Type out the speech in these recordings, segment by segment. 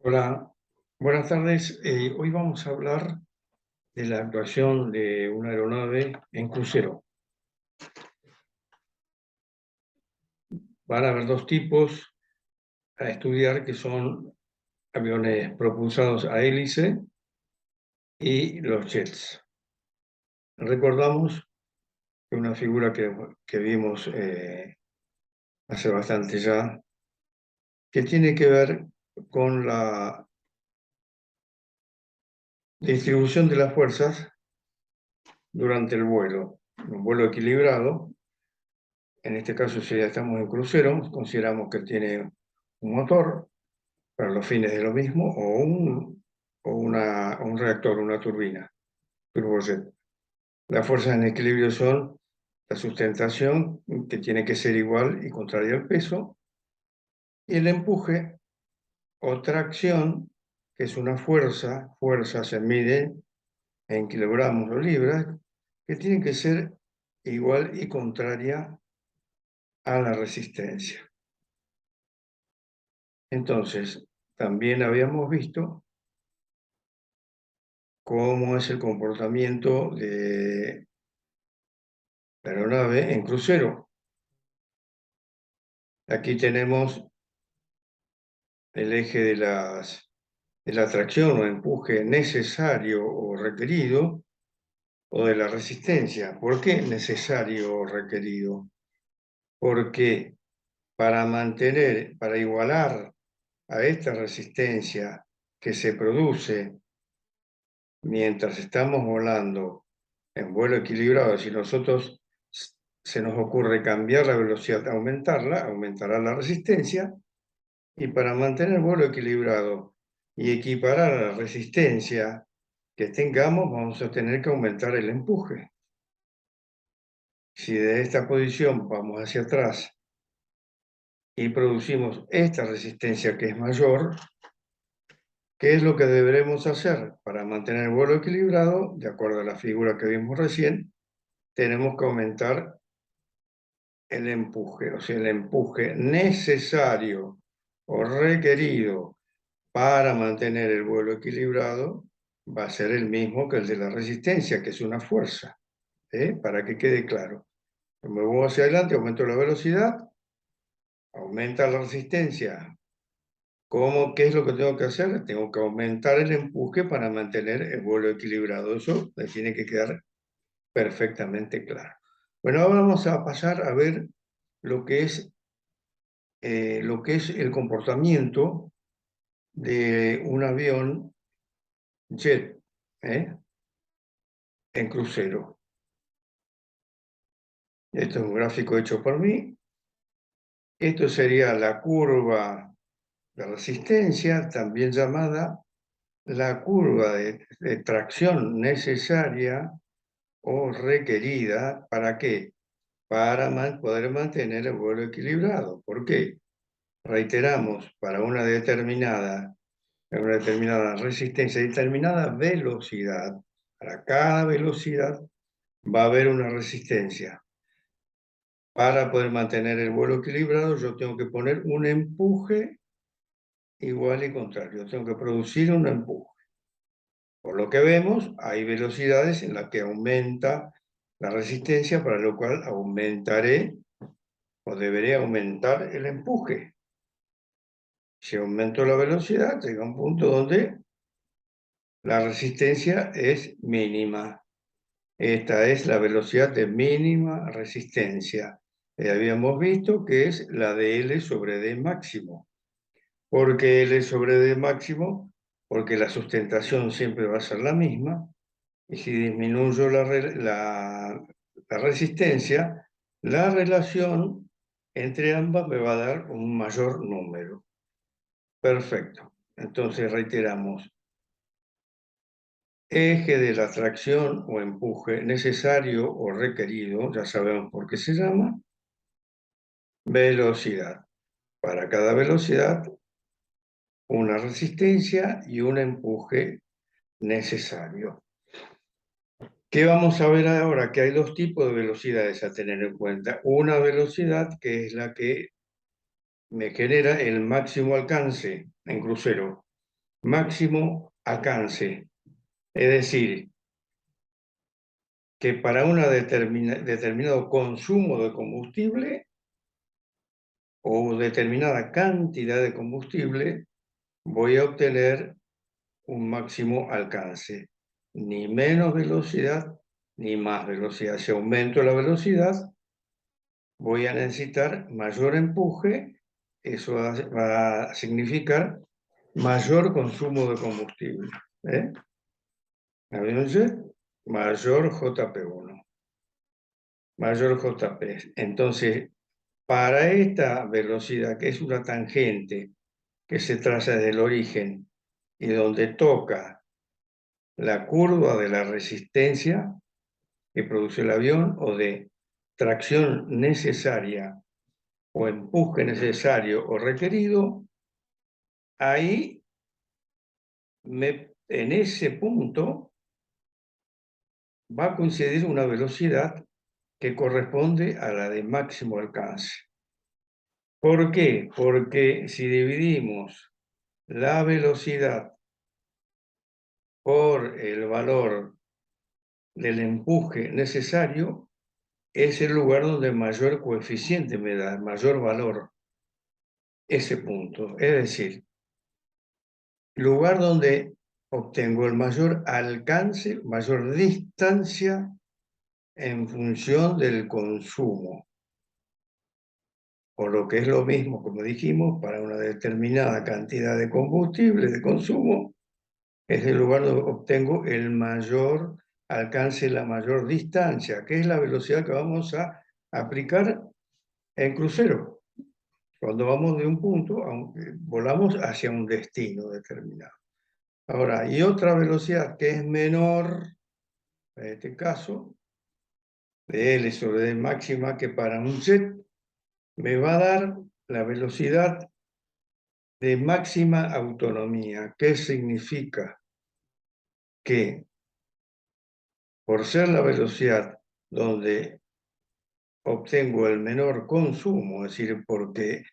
Hola, buenas tardes. Hoy vamos a hablar de la actuación de una aeronave en crucero. Van a haber dos tipos a estudiar, que son aviones propulsados a hélice y los jets. Recordamos que una figura que vimos hace bastante ya, que tiene que ver con la distribución de las fuerzas durante el vuelo. Un vuelo equilibrado. En este caso, si ya estamos en crucero, consideramos que tiene un motor para los fines de lo mismo o un reactor, una turbina, turbojet. Las fuerzas en equilibrio son la sustentación, que tiene que ser igual y contraria al peso, y el empuje o tracción, que es una fuerza se mide en kilogramos o libras, que tiene que ser igual y contraria a la resistencia. Entonces, también habíamos visto cómo es el comportamiento de la aeronave en crucero. Aquí tenemos el eje de la tracción o empuje necesario o requerido, o de la resistencia. ¿Por qué necesario o requerido? Porque para igualar a esta resistencia que se produce mientras estamos volando en vuelo equilibrado, si nosotros se nos ocurre cambiar la velocidad, aumentará la resistencia, y para mantener el vuelo equilibrado y equiparar a la resistencia que tengamos, vamos a tener que aumentar el empuje. Si de esta posición vamos hacia atrás y producimos esta resistencia que es mayor, ¿qué es lo que deberemos hacer para mantener el vuelo equilibrado? De acuerdo a la figura que vimos recién, tenemos que aumentar el empuje, o sea, el empuje necesario o requerido para mantener el vuelo equilibrado va a ser el mismo que el de la resistencia, que es una fuerza, para que quede claro. Me muevo hacia adelante, aumento la velocidad, aumenta la resistencia. ¿Qué es lo que tengo que hacer? Tengo que aumentar el empuje para mantener el vuelo equilibrado. Eso me tiene que quedar perfectamente claro. Bueno, ahora vamos a pasar a ver lo que es, el comportamiento de un avión jet en crucero. Esto es un gráfico hecho por mí. Esto sería la curva de resistencia, también llamada la curva de tracción necesaria o requerida. ¿Para qué? Para poder mantener el vuelo equilibrado. ¿Por qué? Reiteramos, para una determinada resistencia, determinada velocidad, para cada velocidad va a haber una resistencia. Para poder mantener el vuelo equilibrado, yo tengo que poner un empuje igual y contrario. Tengo que producir un empuje. Por lo que vemos, hay velocidades en las que aumenta la resistencia, para lo cual aumentaré o deberé aumentar el empuje. Si aumento la velocidad, llega un punto donde la resistencia es mínima. Esta es la velocidad de mínima resistencia. Habíamos visto que es la de L sobre D máximo. ¿Por qué L sobre D máximo? Porque la sustentación siempre va a ser la misma, y si disminuyo la resistencia, la relación entre ambas me va a dar un mayor número. Perfecto. Entonces reiteramos. Eje de la tracción o empuje necesario o requerido, ya sabemos por qué se llama. Velocidad. Para cada velocidad, una resistencia y un empuje necesario. ¿Qué vamos a ver ahora? Que hay dos tipos de velocidades a tener en cuenta. Una velocidad que es la que me genera el máximo alcance en crucero. máximo alcance. Es decir, que para un determinado consumo de combustible o determinada cantidad de combustible, voy a obtener un máximo alcance. Ni menos velocidad, ni más velocidad. Si aumento la velocidad, voy a necesitar mayor empuje. Eso va a significar mayor consumo de combustible. Entonces, mayor JP1, mayor JP. Entonces, para esta velocidad, que es una tangente que se traza desde el origen y donde toca la curva de la resistencia que produce el avión o de tracción necesaria o empuje necesario o requerido, ahí en ese punto va a coincidir una velocidad que corresponde a la de máximo alcance. ¿Por qué? Porque si dividimos la velocidad por el valor del empuje necesario, es el lugar donde mayor coeficiente me da, mayor valor, ese punto. Es decir, lugar donde obtengo el mayor alcance, mayor distancia en función del consumo. O lo que es lo mismo, como dijimos, para una determinada cantidad de combustible de consumo, es el lugar donde obtengo el mayor alcance, la mayor distancia, que es la velocidad que vamos a aplicar en crucero. Cuando vamos de un punto, volamos hacia un destino determinado. Ahora, hay otra velocidad que es menor, en este caso, de L sobre D máxima, que para un jet me va a dar la velocidad de máxima autonomía. ¿Qué significa? Que por ser la velocidad donde obtengo el menor consumo, es decir, porque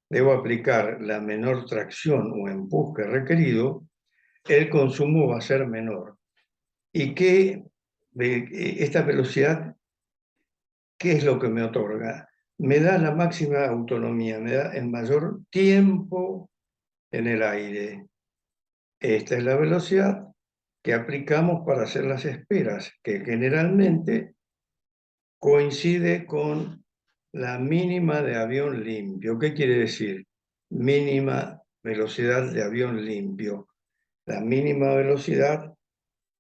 debo aplicar la menor tracción o empuje requerido, el consumo va a ser menor. ¿Y esta velocidad, qué es lo que me otorga? Me da la máxima autonomía, me da el mayor tiempo en el aire. Esta es la velocidad que aplicamos para hacer las esperas, que generalmente coincide con la mínima de avión limpio. ¿Qué quiere decir? Mínima velocidad de avión limpio. La mínima velocidad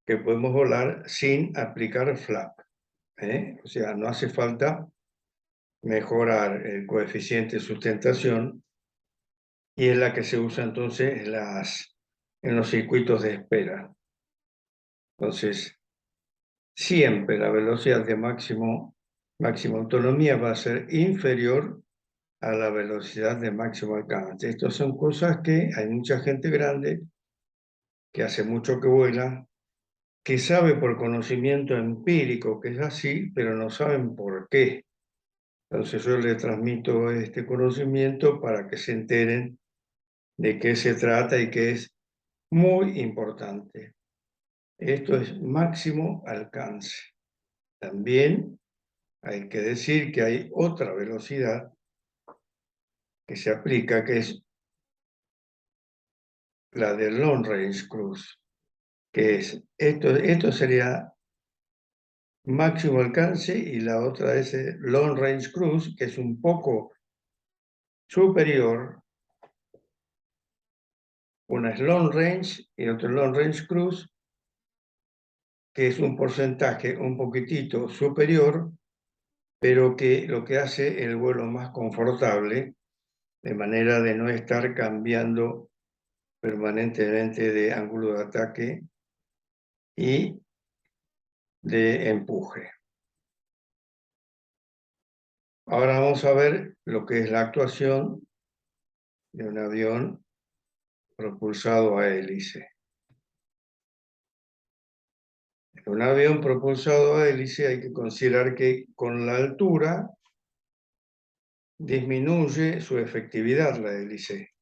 que podemos volar sin aplicar flap. O sea, no hace falta mejorar el coeficiente de sustentación y es la que se usa entonces en los circuitos de espera. Entonces, siempre la velocidad de máxima autonomía va a ser inferior a la velocidad de máximo alcance. Estas son cosas que hay mucha gente grande que hace mucho que vuela, que sabe por conocimiento empírico que es así, pero no saben por qué. Entonces yo les transmito este conocimiento para que se enteren de qué se trata y que es muy importante. Esto es máximo alcance. También hay que decir que hay otra velocidad que se aplica, que es la del long range cruise, que es esto sería máximo alcance y la otra es el long range cruise, que es un poco superior. Una es long range y otra long range cruise, que es un porcentaje un poquitito superior, pero que lo que hace el vuelo más confortable, de manera de no estar cambiando permanentemente de ángulo de ataque y de empuje. Ahora vamos a ver lo que es la actuación de un avión propulsado a hélice. En un avión propulsado a hélice hay que considerar que con la altura disminuye su efectividad la hélice.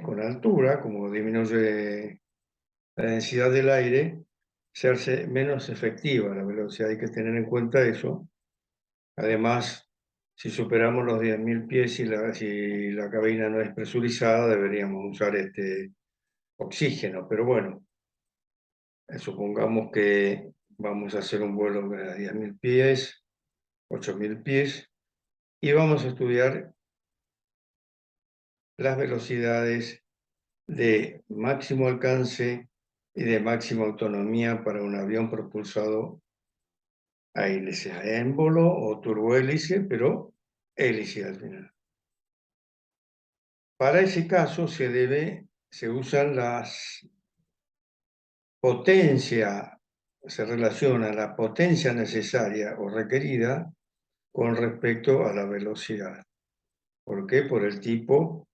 con altura, como disminuye la densidad del aire, se hace menos efectiva la velocidad. Hay que tener en cuenta eso. Además, si superamos los 10.000 pies y si la cabina no es presurizada, deberíamos usar oxígeno. Pero bueno, supongamos que vamos a hacer un vuelo a 10.000 pies, 8.000 pies, y vamos a estudiar las velocidades de máximo alcance y de máxima autonomía para un avión propulsado a hélice, a émbolo o turbohélice, pero hélice al final. Para ese caso se usan las potencia, se relaciona la potencia necesaria o requerida con respecto a la velocidad. ¿Por qué? Por el tipo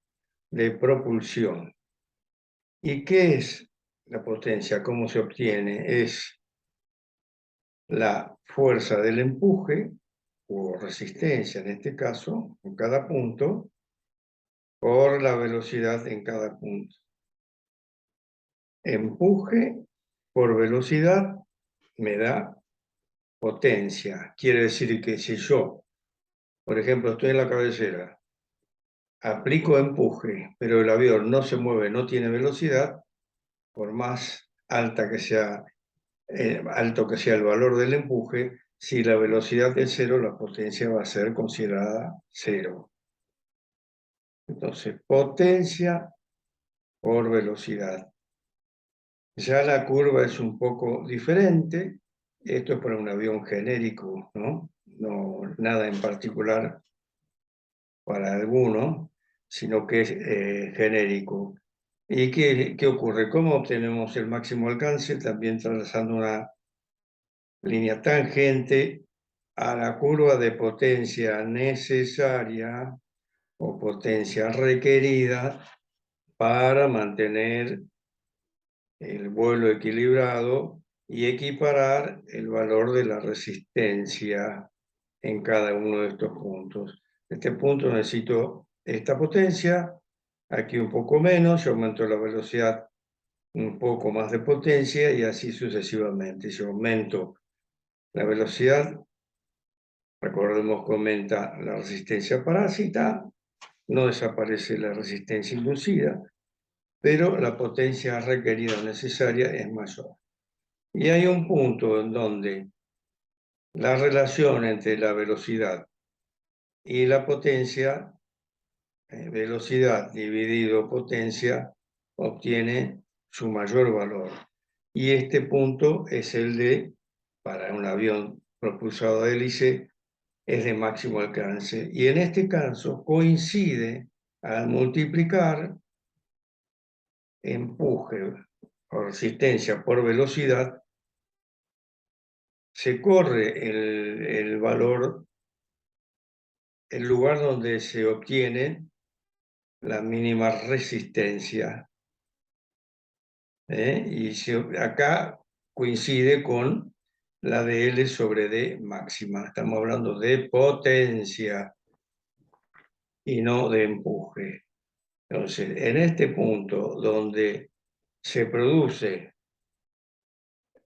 de propulsión. ¿Y qué es la potencia? ¿Cómo se obtiene? Es la fuerza del empuje o resistencia en este caso, en cada punto, por la velocidad en cada punto. Empuje por velocidad me da potencia. Quiere decir que si yo, por ejemplo, estoy en la cabecera, aplico empuje, pero el avión no se mueve, no tiene velocidad, por más alto que sea el valor del empuje, si la velocidad es cero, la potencia va a ser considerada cero. Entonces, potencia por velocidad. Ya la curva es un poco diferente. Esto es para un avión genérico, ¿no? No, nada en particular para alguno, sino que es genérico. ¿Y qué ocurre? ¿Cómo obtenemos el máximo alcance? También trazando una línea tangente a la curva de potencia necesaria o potencia requerida para mantener el vuelo equilibrado y equiparar el valor de la resistencia en cada uno de estos puntos. En este punto necesito esta potencia, aquí un poco menos, yo aumento la velocidad un poco más de potencia y así sucesivamente. Si aumento la velocidad, recordemos que aumenta la resistencia parásita, no desaparece la resistencia inducida, pero la potencia requerida o necesaria es mayor. Y hay un punto en donde la relación entre la velocidad y la potencia, velocidad dividido potencia, obtiene su mayor valor. Y este punto es el de, para un avión propulsado a hélice, es de máximo alcance. Y en este caso coincide al multiplicar empuje o resistencia por velocidad, se corre el valor, el lugar donde se obtiene la mínima resistencia. Y acá coincide con la de L sobre D máxima. Estamos hablando de potencia y no de empuje. Entonces, en este punto donde se produce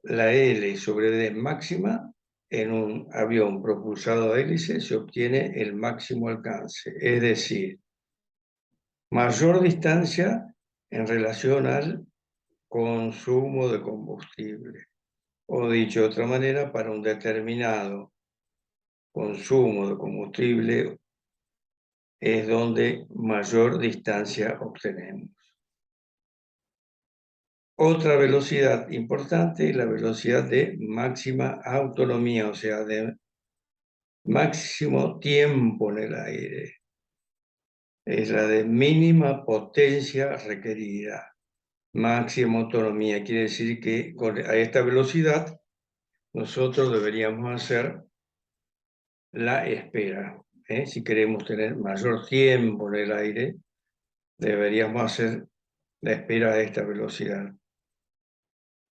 la L sobre D máxima, en un avión propulsado a hélice se obtiene el máximo alcance, es decir, mayor distancia en relación al consumo de combustible. O dicho de otra manera, para un determinado consumo de combustible es donde mayor distancia obtenemos. Otra velocidad importante es la velocidad de máxima autonomía, o sea, de máximo tiempo en el aire. Es la de mínima potencia requerida. Máxima autonomía quiere decir que a esta velocidad nosotros deberíamos hacer la espera. Si queremos tener mayor tiempo en el aire, deberíamos hacer la espera a esta velocidad.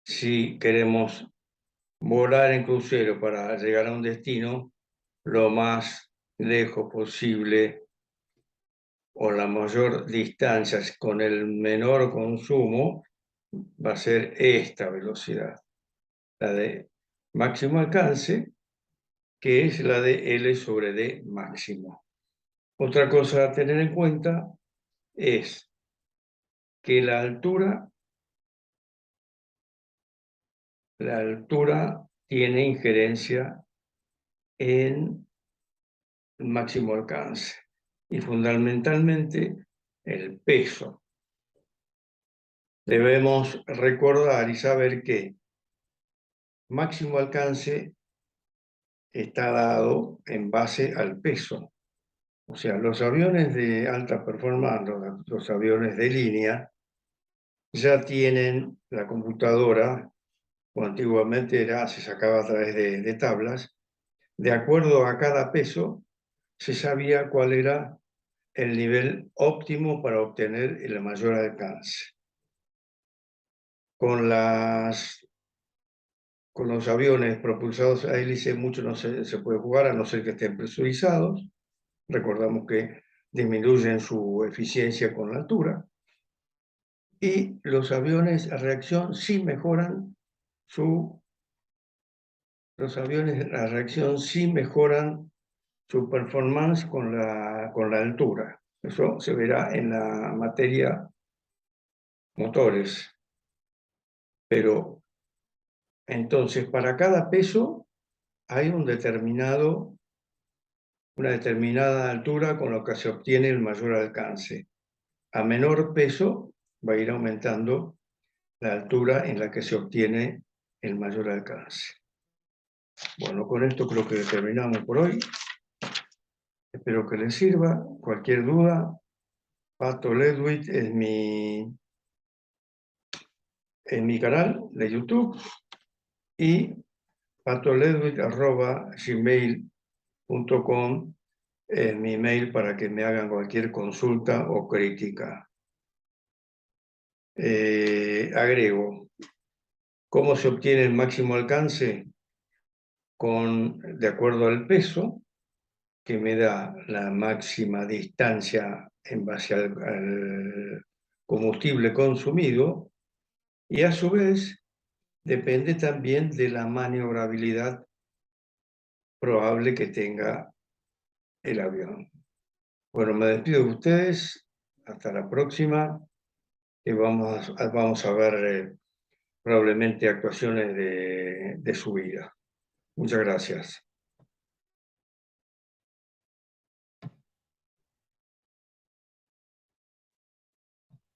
Si queremos volar en crucero para llegar a un destino lo más lejos posible o la mayor distancia con el menor consumo va a ser esta velocidad, la de máximo alcance, que es la de L sobre D máximo. Otra cosa a tener en cuenta es que la altura tiene injerencia en el máximo alcance y fundamentalmente el peso. Debemos recordar y saber que máximo alcance está dado en base al peso. O sea, los aviones de alta performance, los aviones de línea, ya tienen la computadora, o antiguamente se sacaba a través de tablas, de acuerdo a cada peso, se sabía cuál era el nivel óptimo para obtener el mayor alcance. Con los aviones propulsados a hélice mucho no se puede jugar, a no ser que estén presurizados. Recordamos que disminuyen su eficiencia con la altura. Y los aviones a reacción sí mejoran los aviones a reacción sí mejoran su performance con la altura. Eso se verá en la materia motores. Pero entonces, para cada peso hay una determinada altura con la que se obtiene el mayor alcance. A menor peso va a ir aumentando la altura en la que se obtiene el mayor alcance. Bueno, con esto creo que terminamos por hoy. Espero que les sirva. Cualquier duda, Pato Ledwith es mi canal de YouTube y patoledwith@gmail.com es mi mail para que me hagan cualquier consulta o crítica. Agrego, ¿cómo se obtiene el máximo alcance? De acuerdo al peso, que me da la máxima distancia en base al combustible consumido, y a su vez depende también de la maniobrabilidad probable que tenga el avión. Bueno, me despido de ustedes. Hasta la próxima. Y vamos a ver probablemente actuaciones de subida. Muchas gracias.